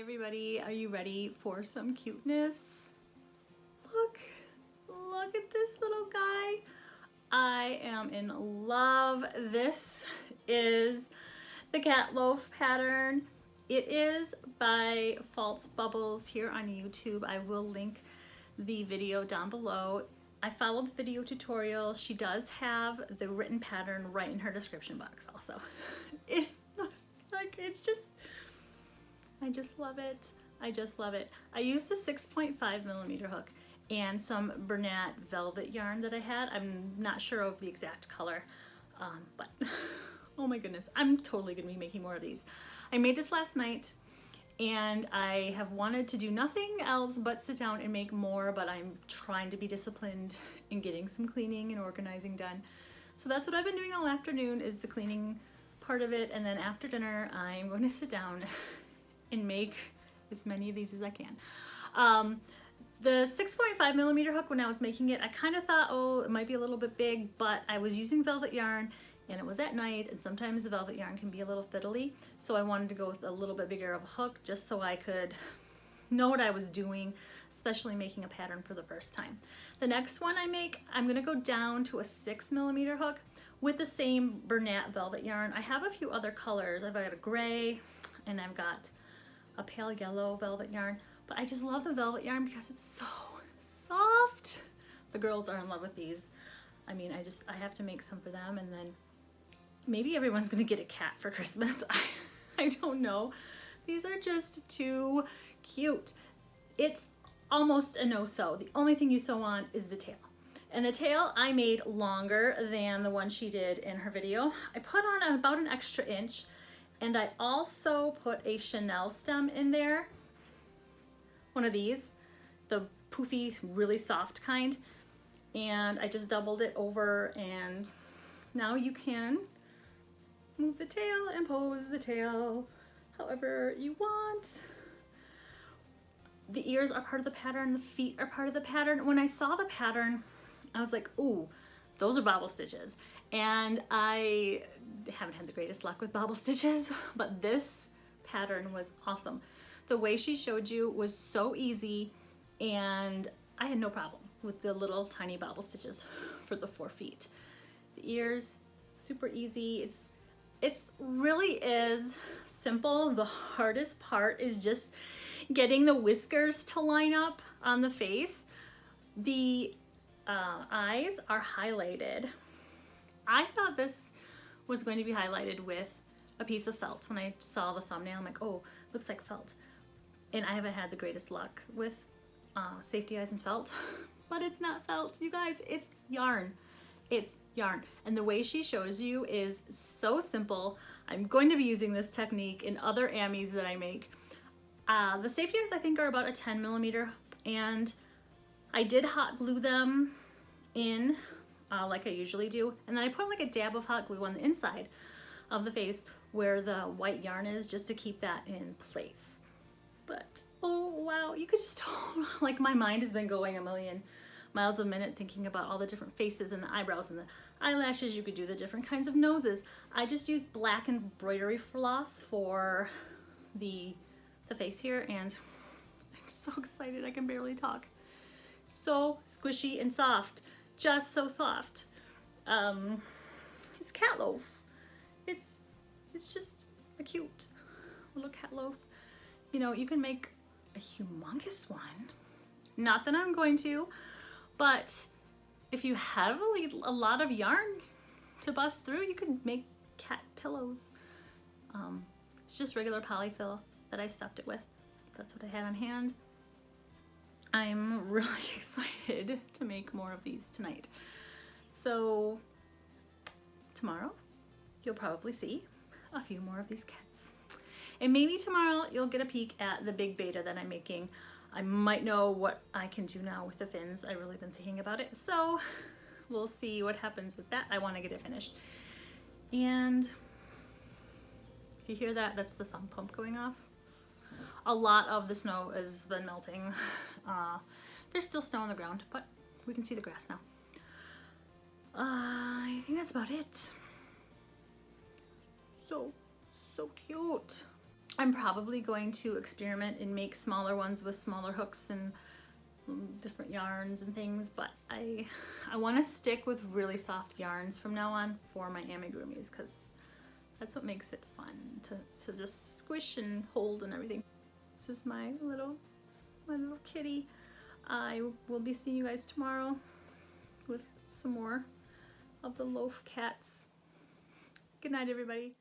everybody, are you ready for some cuteness? Look at this little guy. I am in love. This is the cat loaf pattern. It is by False Bubbles here on YouTube. I will link the video down below. I followed the video tutorial. She does have the written pattern right in her description box also. It looks like I just love it. I just love it. I used a 6.5mm hook and some Bernat velvet yarn that I had. I'm not sure of the exact color, but oh my goodness, I'm totally gonna be making more of these. I made this last night and I have wanted to do nothing else but sit down and make more, but I'm trying to be disciplined in getting some cleaning and organizing done. So that's what I've been doing all afternoon, is the cleaning part of it, and then after dinner I'm going to sit down and make as many of these as I can. The 6.5mm hook, when I was making it, I kind of thought, oh, it might be a little bit big, but I was using velvet yarn and it was at night, and sometimes the velvet yarn can be a little fiddly, so I wanted to go with a little bit bigger of a hook just so I could know what I was doing, especially making a pattern for the first time. The next one I make, I'm gonna go down to a 6mm hook with the same Bernat velvet yarn. I have a few other colors. I've got a gray and I've got a pale yellow velvet yarn, but I just love the velvet yarn because it's so soft. The girls are in love with these. I mean, I have to make some for them, and then maybe everyone's gonna get a cat for Christmas. I don't know. These are just too cute. It's almost a no-sew. The only thing you sew on is the tail. And the tail I made longer than the one she did in her video. I put on about an extra inch, and I also put a Chanel stem in there. One of these, the poofy, really soft kind. And I just doubled it over, and now you can move the tail and pose the tail however you want. The ears are part of the pattern, the feet are part of the pattern. When I saw the pattern, I was like, ooh, those are bobble stitches. And I haven't had the greatest luck with bobble stitches, but this pattern was awesome. The way she showed you was so easy, and I had no problem with the little tiny bobble stitches for the 4 feet. The ears, super easy. It's really is simple. The hardest part is just getting the whiskers to line up on the face. The eyes are highlighted. I thought this was going to be highlighted with a piece of felt. When I saw the thumbnail, I'm like, oh, looks like felt. And I haven't had the greatest luck with safety eyes and felt, but it's not felt, you guys, it's yarn. It's yarn. And the way she shows you is so simple. I'm going to be using this technique in other Amis that I make. The safety eyes I think are about a 10mm, and I did hot glue them in like I usually do, and then I put like a dab of hot glue on the inside of the face where the white yarn is, just to keep that in place. But oh wow, you could just like, my mind has been going a million miles a minute thinking about all the different faces and the eyebrows and the eyelashes. You could do the different kinds of noses. I just used black embroidery floss for the face here, and I'm so excited I can barely talk. So squishy and soft, just so soft. It's cat loaf. It's just a cute little cat loaf. You know, you can make a humongous one. Not that I'm going to, but if you have a lot of yarn to bust through, you could make cat pillows. It's just regular polyfill that I stuffed it with. That's what I had on hand. I'm really excited to make more of these tonight. So tomorrow you'll probably see a few more of these cats. And maybe tomorrow you'll get a peek at the big beta that I'm making. I might know what I can do now with the fins. I've really been thinking about it. So we'll see what happens with that. I want to get it finished. And if you hear that, that's the sump pump going off. A lot of the snow has been melting. There's still snow on the ground, but we can see the grass now. I think that's about it. So cute. I'm probably going to experiment and make smaller ones with smaller hooks and different yarns and things, but I want to stick with really soft yarns from now on for my amigurumis, because that's what makes it fun to just squish and hold and everything. This is my little kitty. I will be seeing you guys tomorrow with some more of the Loaf cats. Good night, everybody.